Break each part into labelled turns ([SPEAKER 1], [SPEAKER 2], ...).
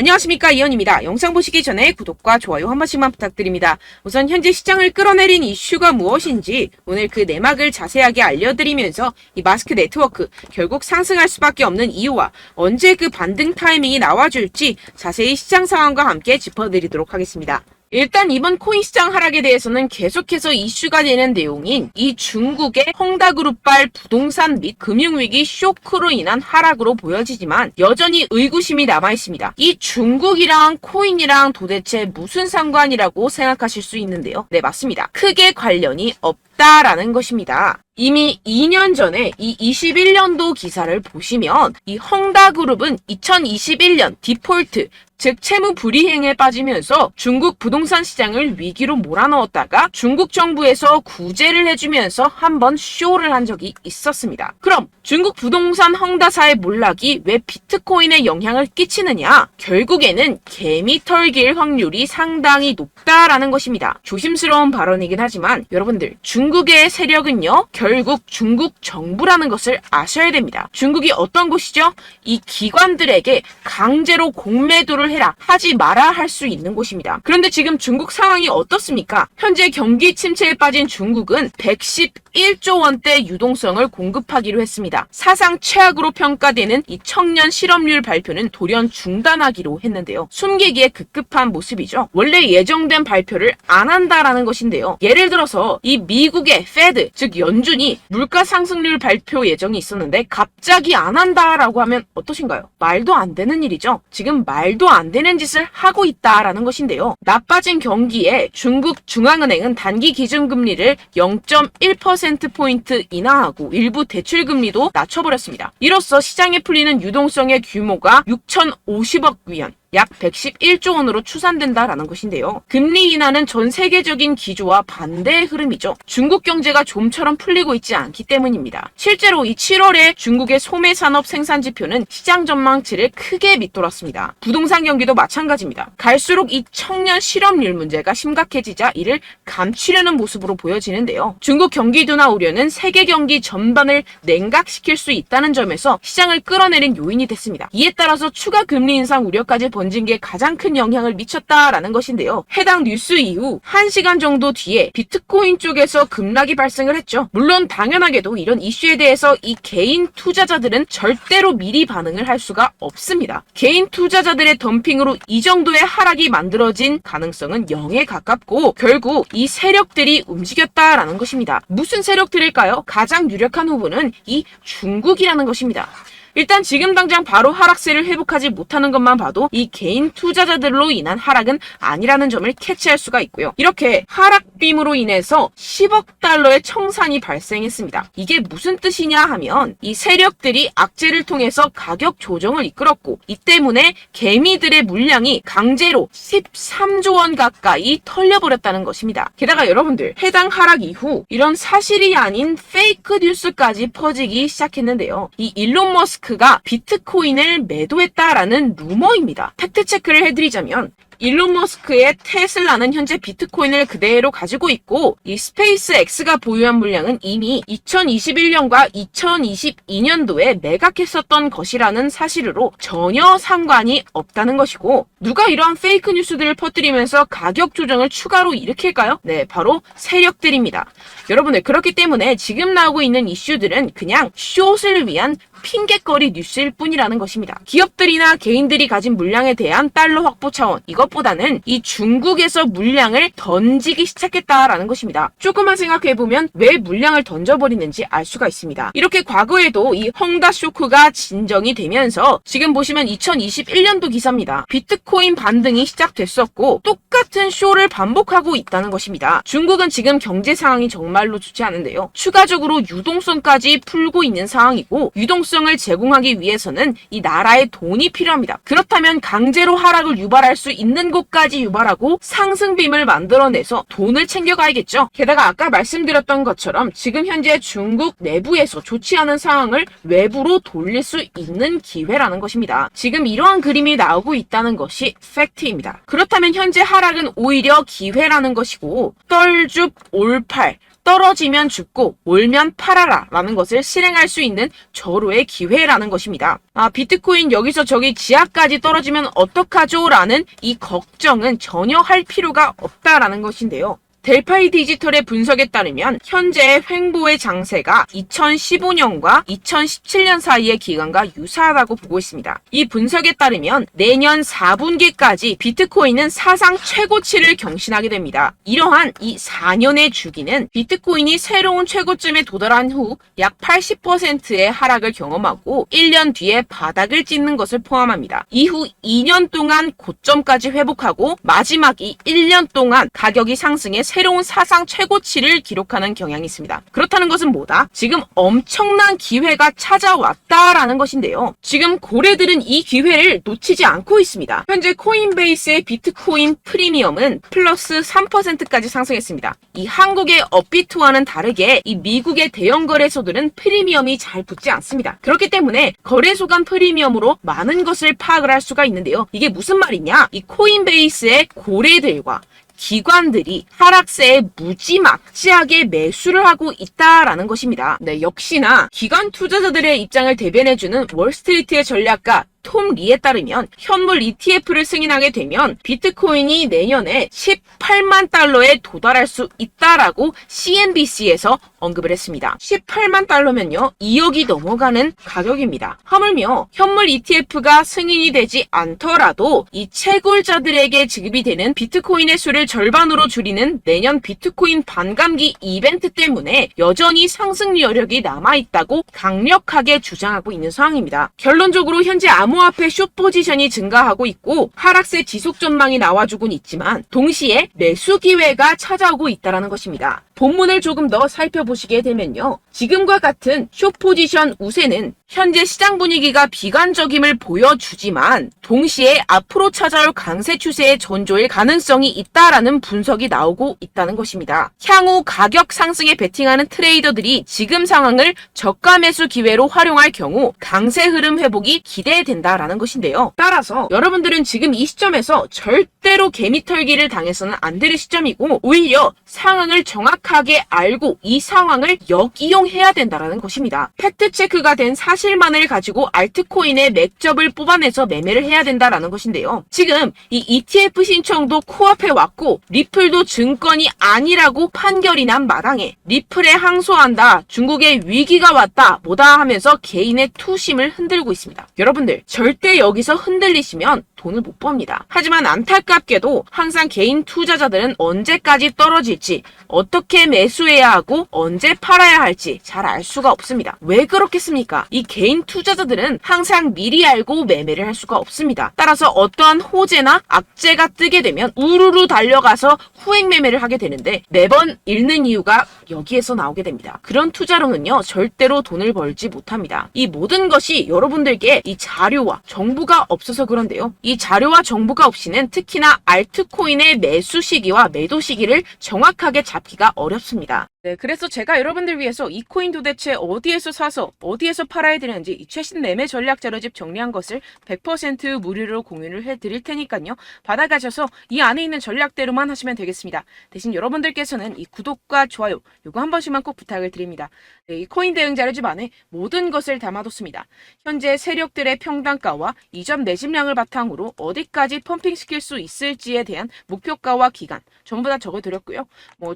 [SPEAKER 1] 안녕하십니까, 이현입니다. 영상 보시기 전에 구독과 좋아요 한 번씩만 부탁드립니다. 우선 현재 시장을 끌어내린 이슈가 무엇인지 오늘 그 내막을 자세하게 알려드리면서 이 마스크 네트워크 결국 상승할 수밖에 없는 이유와 언제 그 반등 타이밍이 나와줄지 자세히 시장 상황과 함께 짚어드리도록 하겠습니다. 일단 이번 코인 시장 하락에 대해서는 계속해서 이슈가 되는 내용인 이 중국의 헝다그룹발 부동산 및 금융위기 쇼크로 인한 하락으로 보여지지만 여전히 의구심이 남아있습니다. 이 중국이랑 코인이랑 도대체 무슨 상관이라고 생각하실 수 있는데요. 네, 맞습니다. 크게 관련이 없다라는 것입니다. 이미 2년 전에 이 21년도 기사를 보시면 이 헝다그룹은 2021년 디폴트, 즉 채무 불이행에 빠지면서 중국 부동산 시장을 위기로 몰아넣었다가 중국 정부에서 구제를 해주면서 한번 쇼를 한 적이 있었습니다. 그럼 중국 부동산 헝다사의 몰락이 왜 비트코인에 영향을 끼치느냐? 결국에는 개미 털길 확률이 상당히 높다라는 것입니다. 조심스러운 발언이긴 하지만 여러분들, 중국의 세력은요, 결국 중국 정부라는 것을 아셔야 됩니다. 중국이 어떤 곳이죠? 이 기관들에게 강제로 공매도를 해라, 하지 마라 할 수 있는 곳입니다. 그런데 지금 중국 상황이 어떻습니까? 현재 경기 침체에 빠진 중국은 111조 원대 유동성을 공급하기로 했습니다. 사상 최악으로 평가되는 이 청년 실업률 발표는 돌연 중단하기로 했는데요. 숨기기에 급급한 모습이죠. 원래 예정된 발표를 안 한다라는 것인데요. 예를 들어서 이 미국의 페드, 즉 연준이 물가 상승률 발표 예정이 있었는데 갑자기 안 한다라고 하면 어떠신가요? 말도 안 되는 일이죠. 지금 말도 안 되는 짓을 하고 있다라는 것인데요. 나빠진 경기에 중국 중앙은행은 단기 기준금리를 0.1%포인트 인하하고 일부 대출금리도 낮춰버렸습니다. 이로써 시장에 풀리는 유동성의 규모가 6,050억 위안, 약 111조 원으로 추산된다라는 것인데요. 금리 인하는 전 세계적인 기조와 반대의 흐름이죠. 중국 경제가 좀처럼 풀리고 있지 않기 때문입니다. 실제로 이 7월에 중국의 소매 산업 생산 지표는 시장 전망치를 크게 밑돌았습니다. 부동산 경기도 마찬가지입니다. 갈수록 이 청년 실업률 문제가 심각해지자 이를 감추려는 모습으로 보여지는데요. 중국 경기 둔화 우려는 세계 경기 전반을 냉각시킬 수 있다는 점에서 시장을 끌어내린 요인이 됐습니다. 이에 따라서 추가 금리 인상 우려까지 번진 게 가장 큰 영향을 미쳤다라는 것인데요. 해당 뉴스 이후 1시간 정도 뒤에 비트코인 쪽에서 급락이 발생을 했죠. 물론 당연하게도 이런 이슈에 대해서 이 개인 투자자들은 절대로 미리 반응을 할 수가 없습니다. 개인 투자자들의 덤핑으로 이 정도의 하락이 만들어진 가능성은 0에 가깝고 결국 이 세력들이 움직였다라는 것입니다. 무슨 세력들일까요? 가장 유력한 후보는 이 중국이라는 것입니다. 일단 지금 당장 바로 하락세를 회복하지 못하는 것만 봐도 이 개인 투자자들로 인한 하락은 아니라는 점을 캐치할 수가 있고요. 이렇게 하락빔으로 인해서 10억 달러의 청산이 발생했습니다. 이게 무슨 뜻이냐 하면 이 세력들이 악재를 통해서 가격 조정을 이끌었고 이 때문에 개미들의 물량이 강제로 13조 원 가까이 털려버렸다는 것입니다. 게다가 여러분들, 해당 하락 이후 이런 사실이 아닌 페이크 뉴스까지 퍼지기 시작했는데요. 이 일론 머스크가 비트코인을 매도했다라는 루머입니다. 팩트 체크를 해드리자면 일론 머스크의 테슬라는 현재 비트코인을 그대로 가지고 있고 이 스페이스 X가 보유한 물량은 이미 2021년과 2022년도에 매각했었던 것이라는 사실로 전혀 상관이 없다는 것이고, 누가 이러한 페이크 뉴스들을 퍼뜨리면서 가격 조정을 추가로 일으킬까요? 네, 바로 세력들입니다. 여러분들, 그렇기 때문에 지금 나오고 있는 이슈들은 그냥 숏을 위한 핑계거리 뉴스일 뿐이라는 것입니다. 기업들이나 개인들이 가진 물량에 대한 달러 확보 차원, 이것보다는 이 중국에서 물량을 던지기 시작했다라는 것입니다. 조금만 생각해보면 왜 물량을 던져버리는지 알 수가 있습니다. 이렇게 과거에도 이 헝다 쇼크가 진정이 되면서 지금 보시면 2021년도 기사입니다. 비트코인 반등이 시작됐었고 똑같은 쇼를 반복하고 있다는 것입니다. 중국은 지금 경제 상황이 정말로 좋지 않은데요. 추가적으로 유동성까지 풀고 있는 상황이고, 유동성을 제공하기 위해서는 이 나라의 돈이 필요합니다. 그렇다면 강제로 하락을 유발할 수 있는 곳까지 유발하고 상승빔을 만들어내서 돈을 챙겨가야겠죠. 게다가 아까 말씀드렸던 것처럼 지금 현재 중국 내부에서 좋지 않은 상황을 외부로 돌릴 수 있는 기회라는 것입니다. 지금 이러한 그림이 나오고 있다는 것이 팩트입니다. 그렇다면 현재 하락은 오히려 기회라는 것이고, 떨줍 올팔, 떨어지면 죽고 올면 팔아라 라는 것을 실행할 수 있는 절호의 기회라는 것입니다. 비트코인 여기서 저기 지하까지 떨어지면 어떡하죠? 라는 이 걱정은 전혀 할 필요가 없다라는 것인데요. 델파이 디지털의 분석에 따르면 현재의 횡보의 장세가 2015년과 2017년 사이의 기간과 유사하다고 보고 있습니다. 이 분석에 따르면 내년 4분기까지 비트코인은 사상 최고치를 경신하게 됩니다. 이러한 이 4년의 주기는 비트코인이 새로운 최고점에 도달한 후 약 80%의 하락을 경험하고 1년 뒤에 바닥을 찍는 것을 포함합니다. 이후 2년 동안 고점까지 회복하고 마지막 이 1년 동안 가격이 상승해 새로운 사상 최고치를 기록하는 경향이 있습니다. 그렇다는 것은 뭐다? 지금 엄청난 기회가 찾아왔다라는 것인데요. 지금 고래들은 이 기회를 놓치지 않고 있습니다. 현재 코인베이스의 비트코인 프리미엄은 플러스 3%까지 상승했습니다. 이 한국의 업비트와는 다르게 이 미국의 대형 거래소들은 프리미엄이 잘 붙지 않습니다. 그렇기 때문에 거래소 간 프리미엄으로 많은 것을 파악을 할 수가 있는데요. 이게 무슨 말이냐? 이 코인베이스의 고래들과 기관들이 하락세에 무지막지하게 매수를 하고 있다라는 것입니다. 네, 역시나 기관 투자자들의 입장을 대변해주는 월스트리트의 전략가 톰 리에 따르면 현물 ETF를 승인하게 되면 비트코인이 내년에 18만 달러에 도달할 수 있다라고 CNBC에서 언급을 했습니다. 18만 달러면요 2억이 넘어가는 가격입니다. 하물며 현물 ETF가 승인이 되지 않더라도 이 채굴자들에게 지급이 되는 비트코인의 수를 절반으로 줄이는 내년 비트코인 반감기 이벤트 때문에 여전히 상승 여력이 남아있다고 강력하게 주장하고 있는 상황입니다. 결론적으로 현재 암호화폐 숏 포지션이 증가하고 있고 하락세 지속 전망이 나와주곤 있지만 동시에 매수 기회가 찾아오고 있다는 것입니다. 본문을 조금 더 살펴보시게 되면요. 지금과 같은 숏 포지션 우세는 현재 시장 분위기가 비관적임을 보여주지만 동시에 앞으로 찾아올 강세 추세의 전조일 가능성이 있다라는 분석이 나오고 있다는 것입니다. 향후 가격 상승에 베팅하는 트레이더들이 지금 상황을 저가 매수 기회로 활용할 경우 강세 흐름 회복이 기대된다라는 것인데요. 따라서 여러분들은 지금 이 시점에서 절대로 개미털기를 당해서는 안 될 시점이고 오히려 상황을 정확하게 알고 이 상황을 역이용해야 된다라는 것입니다. 팩트체크가 된 사실만을 가지고 알트코인의 맥접을 뽑아내서 매매를 해야 된다라는 것인데요. 지금 이 ETF 신청도 코앞에 왔고 리플도 증권이 아니라고 판결이 난 마당에 리플에 항소한다, 중국의 위기가 왔다 뭐다 하면서 개인의 투심을 흔들고 있습니다. 여러분들 절대 여기서 흔들리시면 돈을 못 법니다. 하지만 안타깝게도 항상 개인 투자자들은 언제까지 떨어질지, 어떻게 매수해야 하고 언제 팔아야 할지 잘 알 수가 없습니다. 왜 그렇겠습니까? 이 개인 투자자들은 항상 미리 알고 매매를 할 수가 없습니다. 따라서 어떠한 호재나 악재가 뜨게 되면 우르르 달려가서 후행 매매를 하게 되는데 매번 잃는 이유가 여기에서 나오게 됩니다. 그런 투자로는요 절대로 돈을 벌지 못합니다. 이 모든 것이 여러분들께 이 자료와 정보가 없어서 그런데요. 이 자료와 정보가 없이는 특히나 알트코인의 매수 시기와 매도 시기를 정확하게 잡기가 어렵습니다. 네, 그래서 제가 여러분들 위해서 이 코인 도대체 어디에서 사서 어디에서 팔아야 되는지 이 최신 매매 전략 자료집 정리한 것을 100% 무료로 공유를 해드릴 테니까요. 받아가셔서 이 안에 있는 전략대로만 하시면 되겠습니다. 대신 여러분들께서는 이 구독과 좋아요 요거 한 번씩만 꼭 부탁을 드립니다. 네, 이 코인 대응 자료집 안에 모든 것을 담아뒀습니다. 현재 세력들의 평단가와 이점 내집량을 바탕으로 어디까지 펌핑시킬 수 있을지에 대한 목표가와 기간 전부 다 적어드렸고요.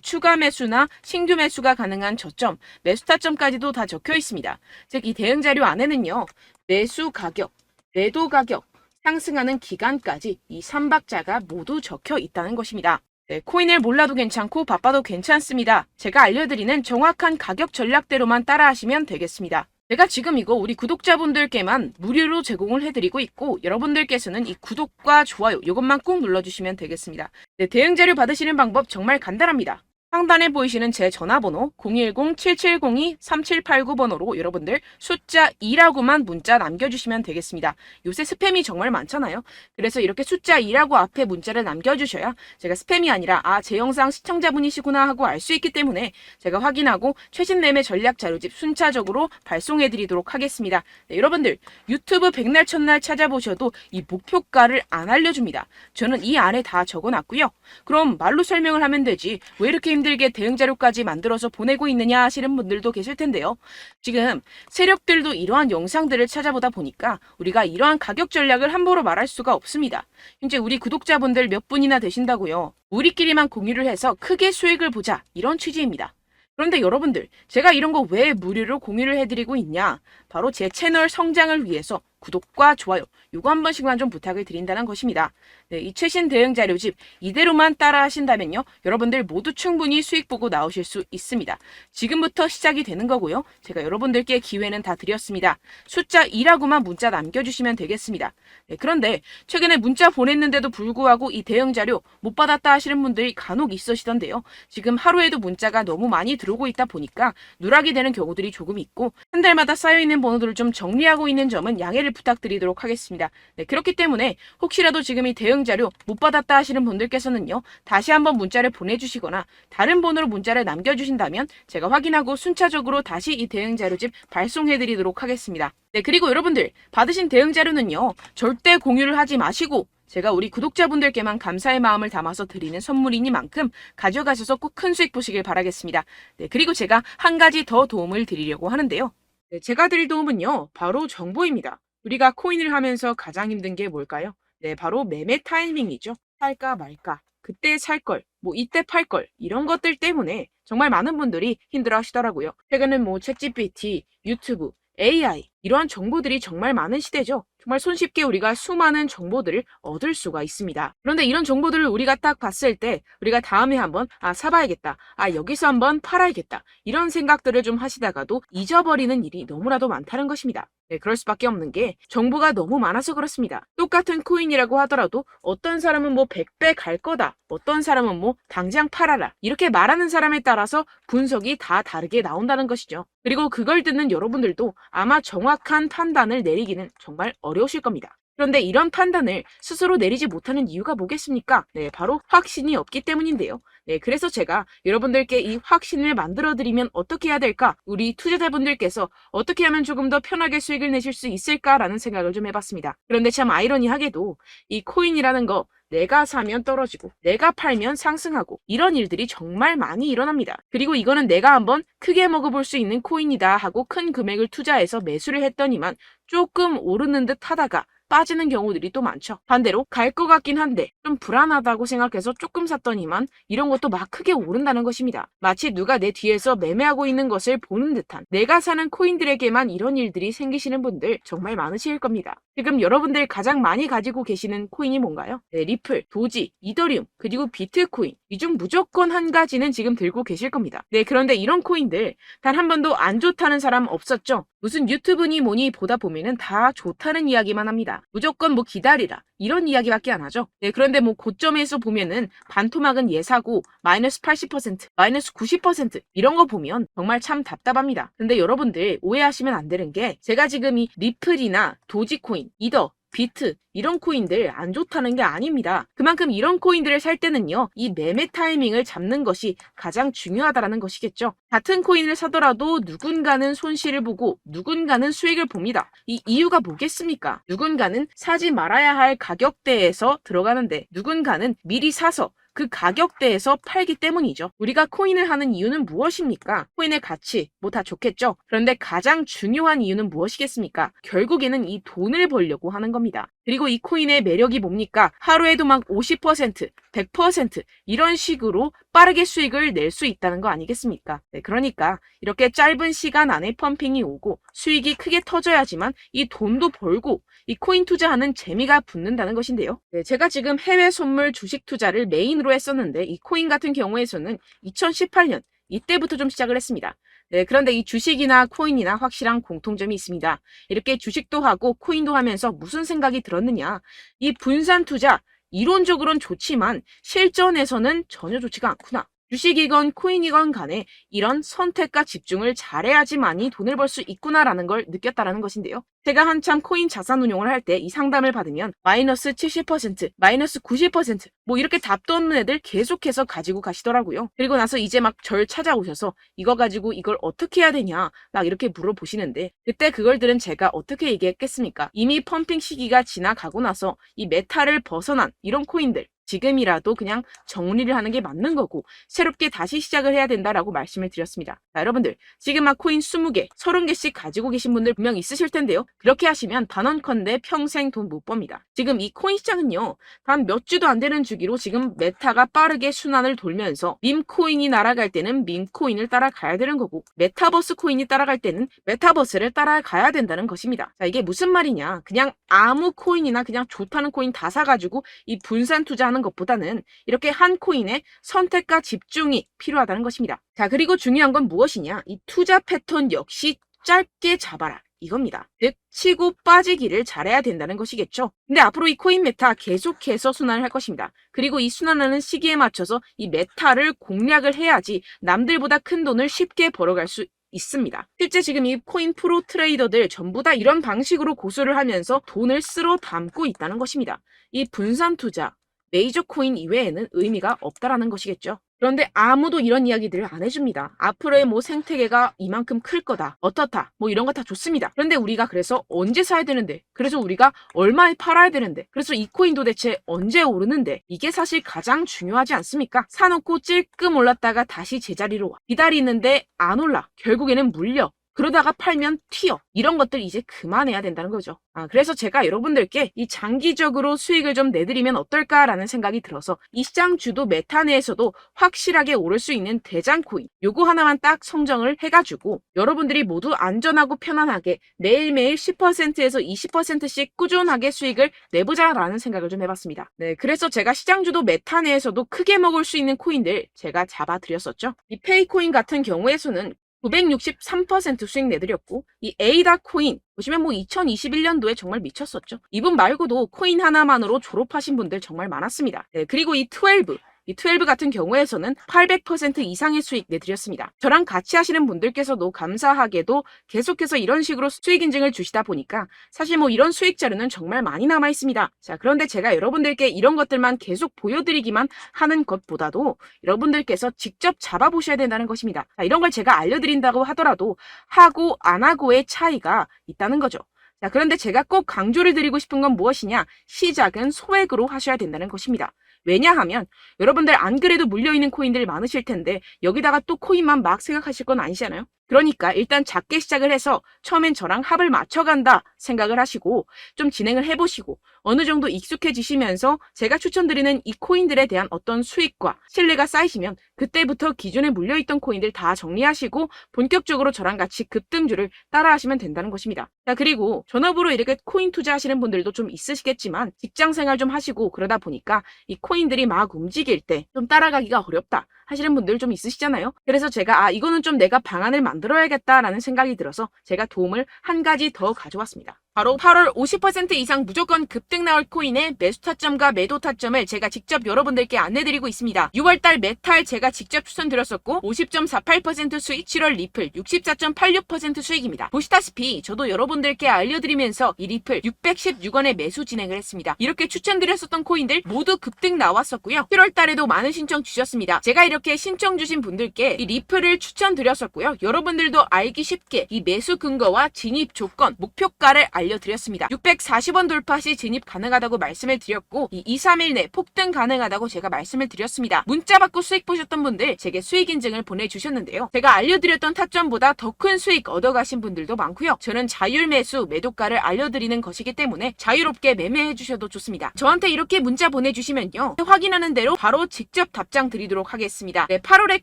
[SPEAKER 1] 추가 매수나 신규 매수가 가능한 저점, 매수 타점까지도 다 적혀 있습니다. 즉 이 대응 자료 안에는요. 매수 가격, 매도 가격, 상승하는 기간까지 이 3박자가 모두 적혀 있다는 것입니다. 네, 코인을 몰라도 괜찮고 바빠도 괜찮습니다. 제가 알려드리는 정확한 가격 전략대로만 따라하시면 되겠습니다. 제가 지금 이거 우리 구독자분들께만 무료로 제공을 해드리고 있고 여러분들께서는 이 구독과 좋아요 이것만 꼭 눌러주시면 되겠습니다. 네, 대응 자료 받으시는 방법 정말 간단합니다. 상단에 보이시는 제 전화번호 010-7702-3789번호로 여러분들 숫자 2라고만 문자 남겨주시면 되겠습니다. 요새 스팸이 정말 많잖아요. 그래서 이렇게 숫자 2라고 앞에 문자를 남겨주셔야 제가 스팸이 아니라 제 영상 시청자분이시구나 하고 알 수 있기 때문에 제가 확인하고 최신 매매 전략 자료집 순차적으로 발송해드리도록 하겠습니다. 네, 여러분들 유튜브 백날 첫날 찾아보셔도 이 목표가를 안 알려줍니다. 저는 이 안에 다 적어놨고요. 그럼 말로 설명을 하면 되지 왜 이렇게 힘들게 대응 자료까지 만들어서 보내고 있느냐 하시는 분들도 계실 텐데요. 지금 세력들도 이러한 영상들을 찾아보다 보니까 우리가 이러한 가격 전략을 함부로 말할 수가 없습니다. 현재 우리 구독자분들 몇 분이나 되신다고요. 우리끼리만 공유를 해서 크게 수익을 보자, 이런 취지입니다. 그런데 여러분들, 제가 이런 거 왜 무료로 공유를 해드리고 있냐? 바로 제 채널 성장을 위해서 구독과 좋아요, 요거 한 번씩만 좀 부탁을 드린다는 것입니다. 네, 이 최신 대응 자료집 이대로만 따라 하신다면요, 여러분들 모두 충분히 수익 보고 나오실 수 있습니다. 지금부터 시작이 되는 거고요. 제가 여러분들께 기회는 다 드렸습니다. 숫자 2라고만 문자 남겨주시면 되겠습니다. 네, 그런데 최근에 문자 보냈는데도 불구하고 이 대응 자료 못 받았다 하시는 분들이 간혹 있으시던데요. 지금 하루에도 문자가 너무 많이 들어오고 있다 보니까 누락이 되는 경우들이 조금 있고, 한 달마다 쌓여있는 번호들을 좀 정리하고 있는 점은 양해를 부탁드리도록 하겠습니다. 네, 그렇기 때문에 혹시라도 지금 이 대응 자료 못 받았다 하시는 분들께서는요, 다시 한번 문자를 보내주시거나 다른 번호로 문자를 남겨주신다면 제가 확인하고 순차적으로 다시 이 대응 자료집 발송해드리도록 하겠습니다. 네, 그리고 여러분들 받으신 대응 자료는요, 절대 공유를 하지 마시고 제가 우리 구독자분들께만 감사의 마음을 담아서 드리는 선물이니만큼 가져가셔서 꼭 큰 수익 보시길 바라겠습니다. 네, 그리고 제가 한 가지 더 도움을 드리려고 하는데요. 네, 제가 드릴 도움은요, 바로 정보입니다. 우리가 코인을 하면서 가장 힘든 게 뭘까요? 네, 바로 매매 타이밍이죠. 살까 말까, 그때 살 걸, 뭐 이때 팔 걸, 이런 것들 때문에 정말 많은 분들이 힘들어 하시더라고요. 최근은 뭐 챗GPT, 유튜브, AI, 이러한 정보들이 정말 많은 시대죠. 정말 손쉽게 우리가 수많은 정보들을 얻을 수가 있습니다. 그런데 이런 정보들을 우리가 딱 봤을 때 우리가 다음에 한번 사봐야겠다, 여기서 한번 팔아야겠다, 이런 생각들을 좀 하시다가도 잊어버리는 일이 너무나도 많다는 것입니다. 네, 그럴 수밖에 없는 게 정보가 너무 많아서 그렇습니다. 똑같은 코인이라고 하더라도 어떤 사람은 뭐 100배 갈 거다, 어떤 사람은 뭐 당장 팔아라, 이렇게 말하는 사람에 따라서 분석이 다 다르게 나온다는 것이죠. 그리고 그걸 듣는 여러분들도 아마 정확한 판단을 내리기는 정말 어려우실 겁니다. 그런데 이런 판단을 스스로 내리지 못하는 이유가 뭐겠습니까? 네, 바로 확신이 없기 때문인데요. 네, 그래서 제가 여러분들께 이 확신을 만들어드리면 어떻게 해야 될까? 우리 투자자분들께서 어떻게 하면 조금 더 편하게 수익을 내실 수 있을까라는 생각을 좀 해봤습니다. 그런데 참 아이러니하게도 이 코인이라는 거, 내가 사면 떨어지고 내가 팔면 상승하고, 이런 일들이 정말 많이 일어납니다. 그리고 이거는 내가 한번 크게 먹어볼 수 있는 코인이다 하고 큰 금액을 투자해서 매수를 했더니만 조금 오르는 듯 하다가 빠지는 경우들이 또 많죠. 반대로 갈 것 같긴 한데 좀 불안하다고 생각해서 조금 샀더니만 이런 것도 막 크게 오른다는 것입니다. 마치 누가 내 뒤에서 매매하고 있는 것을 보는 듯한, 내가 사는 코인들에게만 이런 일들이 생기시는 분들 정말 많으실 겁니다. 지금 여러분들 가장 많이 가지고 계시는 코인이 뭔가요? 네, 리플, 도지, 이더리움, 그리고 비트코인, 이 중 무조건 한 가지는 지금 들고 계실 겁니다. 네, 그런데 이런 코인들 단 한 번도 안 좋다는 사람 없었죠? 무슨 유튜브니 뭐니 보다 보면은 다 좋다는 이야기만 합니다. 무조건 뭐 기다리라, 이런 이야기밖에 안 하죠. 네, 그런데 뭐 고점에서 보면은 반토막은 예사고 마이너스 80%, 마이너스 90% 이런 거 보면 정말 참 답답합니다. 근데 여러분들 오해하시면 안 되는 게, 제가 지금 이 리플이나 도지코인, 이더, 비트, 이런 코인들 안 좋다는 게 아닙니다. 그만큼 이런 코인들을 살 때는요, 이 매매 타이밍을 잡는 것이 가장 중요하다는 것이겠죠. 같은 코인을 사더라도 누군가는 손실을 보고 누군가는 수익을 봅니다. 이 이유가 뭐겠습니까? 누군가는 사지 말아야 할 가격대에서 들어가는데 누군가는 미리 사서 그 가격대에서 팔기 때문이죠. 우리가 코인을 하는 이유는 무엇입니까? 코인의 가치, 뭐 다 좋겠죠? 그런데 가장 중요한 이유는 무엇이겠습니까? 결국에는 이 돈을 벌려고 하는 겁니다. 그리고 이 코인의 매력이 뭡니까? 하루에도 막 50%, 100% 이런 식으로 빠르게 수익을 낼 수 있다는 거 아니겠습니까? 네, 그러니까 이렇게 짧은 시간 안에 펌핑이 오고 수익이 크게 터져야지만 이 돈도 벌고 이 코인 투자하는 재미가 붙는다는 것인데요. 네, 제가 지금 해외 선물 주식 투자를 메인으로 했었는데 이 코인 같은 경우에서는 2018년 이때부터 좀 시작을 했습니다. 네, 그런데 이 주식이나 코인이나 확실한 공통점이 있습니다. 이렇게 주식도 하고 코인도 하면서 무슨 생각이 들었느냐? 이 분산 투자, 이론적으로는 좋지만 실전에서는 전혀 좋지가 않구나. 주식이건 코인이건 간에 이런 선택과 집중을 잘해야지만이 돈을 벌 수 있구나라는 걸 느꼈다라는 것인데요. 제가 한참 코인 자산 운용을 할 때 이 상담을 받으면 마이너스 70%, 마이너스 90%, 뭐 이렇게 답도 없는 애들 계속해서 가지고 가시더라고요. 그리고 나서 이제 막 절 찾아오셔서 이거 가지고 이걸 어떻게 해야 되냐 막 이렇게 물어보시는데, 그때 그걸 들은 제가 어떻게 얘기했겠습니까? 이미 펌핑 시기가 지나가고 나서 이 메타를 벗어난 이런 코인들, 지금이라도 그냥 정리를 하는 게 맞는 거고 새롭게 다시 시작을 해야 된다라고 말씀을 드렸습니다. 자, 여러분들 지금 막 코인 20개, 30개씩 가지고 계신 분들 분명 있으실 텐데요. 그렇게 하시면 단언컨대 평생 돈 못 법니다. 지금 이 코인 시장은요. 단 몇 주도 안 되는 주기로 지금 메타가 빠르게 순환을 돌면서 밈코인이 날아갈 때는 밈코인을 따라가야 되는 거고 메타버스 코인이 따라갈 때는 메타버스를 따라가야 된다는 것입니다. 자, 이게 무슨 말이냐. 그냥 아무 코인이나 그냥 좋다는 코인 다 사가지고 이 분산 투자하는 것보다는 이렇게 한 코인에 선택과 집중이 필요하다는 것입니다. 자, 그리고 중요한 건 무엇이냐. 이 투자 패턴 역시 짧게 잡아라. 이겁니다. 즉 치고 빠지기를 잘해야 된다는 것이겠죠. 근데 앞으로 이 코인 메타 계속해서 순환을 할 것입니다. 그리고 이 순환하는 시기에 맞춰서 이 메타를 공략을 해야지 남들보다 큰 돈을 쉽게 벌어갈 수 있습니다. 실제 지금 이 코인 프로 트레이더들 전부 다 이런 방식으로 고수를 하면서 돈을 쓸어 담고 있다는 것입니다. 이 분산 투자, 메이저 코인 이외에는 의미가 없다라는 것이겠죠. 그런데 아무도 이런 이야기들을 안 해줍니다. 앞으로의 뭐 생태계가 이만큼 클 거다. 어떻다. 뭐 이런 거 다 좋습니다. 그런데 우리가 그래서 언제 사야 되는데? 그래서 우리가 얼마에 팔아야 되는데? 그래서 이 코인도 대체 언제 오르는데? 이게 사실 가장 중요하지 않습니까? 사놓고 찔끔 올랐다가 다시 제자리로 와. 기다리는데 안 올라. 결국에는 물려. 그러다가 팔면 튀어. 이런 것들 이제 그만해야 된다는 거죠. 그래서 제가 여러분들께 이 장기적으로 수익을 좀 내드리면 어떨까라는 생각이 들어서 이 시장 주도 메타 내에서도 확실하게 오를 수 있는 대장 코인 요거 하나만 딱 선정을 해가지고 여러분들이 모두 안전하고 편안하게 매일매일 10%에서 20%씩 꾸준하게 수익을 내보자라는 생각을 좀 해봤습니다. 네, 그래서 제가 시장 주도 메타 내에서도 크게 먹을 수 있는 코인들 제가 잡아드렸었죠. 이 페이코인 같은 경우에서는 963% 수익 내드렸고 이 에이다 코인 보시면 뭐 2021년도에 정말 미쳤었죠. 이분 말고도 코인 하나만으로 졸업하신 분들 정말 많았습니다. 네, 그리고 이 12 같은 경우에서는 800% 이상의 수익 내드렸습니다. 저랑 같이 하시는 분들께서도 감사하게도 계속해서 이런 식으로 수익 인증을 주시다 보니까 사실 뭐 이런 수익 자료는 정말 많이 남아 있습니다. 자, 그런데 제가 여러분들께 이런 것들만 계속 보여드리기만 하는 것보다도 여러분들께서 직접 잡아보셔야 된다는 것입니다. 자, 이런 걸 제가 알려드린다고 하더라도 하고 안 하고의 차이가 있다는 거죠. 자, 그런데 제가 꼭 강조를 드리고 싶은 건 무엇이냐? 시작은 소액으로 하셔야 된다는 것입니다. 왜냐하면 여러분들 안 그래도 물려있는 코인들 많으실 텐데 여기다가 또 코인만 막 생각하실 건 아니잖아요. 그러니까 일단 작게 시작을 해서 처음엔 저랑 합을 맞춰간다 생각을 하시고 좀 진행을 해보시고 어느 정도 익숙해지시면서 제가 추천드리는 이 코인들에 대한 어떤 수익과 신뢰가 쌓이시면 그때부터 기존에 물려있던 코인들 다 정리하시고 본격적으로 저랑 같이 급등주를 따라하시면 된다는 것입니다. 자, 그리고 전업으로 이렇게 코인 투자하시는 분들도 좀 있으시겠지만 직장생활 좀 하시고 그러다 보니까 이 코인들이 막 움직일 때 좀 따라가기가 어렵다 하시는 분들 좀 있으시잖아요. 그래서 제가 이거는 좀 내가 방안을 만들어야겠다라는 생각이 들어서 제가 도움을 한 가지 더 가져왔습니다. 바로 8월 50% 이상 무조건 급등 나올 코인의 매수 타점과 매도 타점을 제가 직접 여러분들께 안내드리고 있습니다. 6월달 메탈 제가 직접 추천드렸었고 50.48% 수익, 7월 리플 64.86% 수익입니다. 보시다시피 저도 여러분들께 알려드리면서 이 리플 616원에 매수 진행을 했습니다. 이렇게 추천드렸었던 코인들 모두 급등 나왔었고요. 7월달에도 많은 신청 주셨습니다. 제가 이렇게 신청 주신 분들께 이 리플을 추천드렸었고요. 여러분들도 알기 쉽게 이 매수 근거와 진입 조건, 목표가를 알려드렸습니다. 640원 돌파 시 진입 가능하다고 말씀을 드렸고 이 2-3일 내 폭등 가능하다고 제가 말씀을 드렸습니다. 문자 받고 수익 보셨던 분들 제게 수익 인증을 보내주셨는데요. 제가 알려드렸던 타점보다 더 큰 수익 얻어가신 분들도 많고요. 저는 자율 매수 매도가를 알려드리는 것이기 때문에 자유롭게 매매해 주셔도 좋습니다. 저한테 이렇게 문자 보내주시면요. 확인하는 대로 바로 직접 답장 드리도록 하겠습니다. 네, 8월의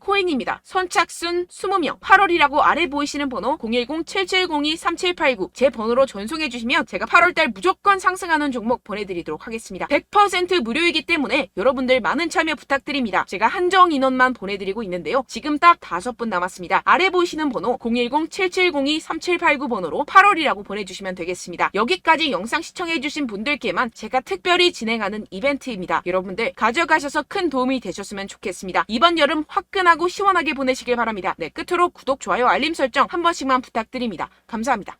[SPEAKER 1] 코인입니다. 선착순 20명 8월이라고 아래 보이시는 번호 010-7702-3789 제 번호로 전송해 주시면 제가 8월달 무조건 상승하는 종목 보내드리도록 하겠습니다. 100% 무료이기 때문에 여러분들 많은 참여 부탁드립니다. 제가 한정 인원만 보내드리고 있는데요. 지금 딱 5분 남았습니다. 아래 보이시는 번호 010-7702-3789 번호로 8월이라고 보내주시면 되겠습니다. 여기까지 영상 시청해주신 분들께만 제가 특별히 진행하는 이벤트입니다. 여러분들 가져가셔서 큰 도움이 되셨으면 좋겠습니다. 이번 여름 화끈하고 시원하게 보내시길 바랍니다. 네, 끝으로 구독, 좋아요, 알림 설정 한 번씩만 부탁드립니다. 감사합니다.